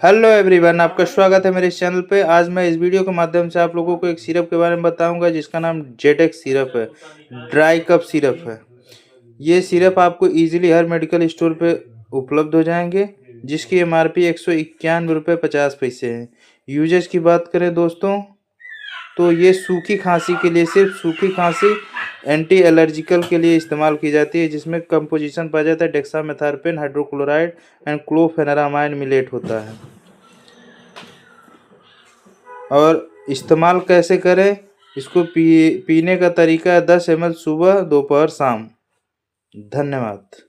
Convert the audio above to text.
Hello everyone, आपका स्वागत है मेरे इस चैनल पे। आज मैं इस वीडियो के माध्यम से आप लोगों को एक सिरप के बारे में बताऊंगा जिसका नाम जेडेक्स सिरप है। ड्राई कफ सिरप है। ये सिरप आपको इजीली हर मेडिकल स्टोर पे उपलब्ध हो जाएंगे, जिसकी एमआरपी 191 रुपये 50 पैसे है। यूजेज की बात करें दोस्तों, तो ये सूखी खांसी के लिए, सिर्फ सूखी खांसी, एंटी एलर्जिकल के लिए इस्तेमाल की जाती है, जिसमें कंपोजिशन पाया जाता है डेक्सामेथार्पेन, हाइड्रोक्लोराइड एंड क्लोफेनेरामाइन मिलेट होता है। और इस्तेमाल कैसे करें, इसको पीने का तरीका है 10 ml सुबह, दोपहर, शाम। धन्यवाद।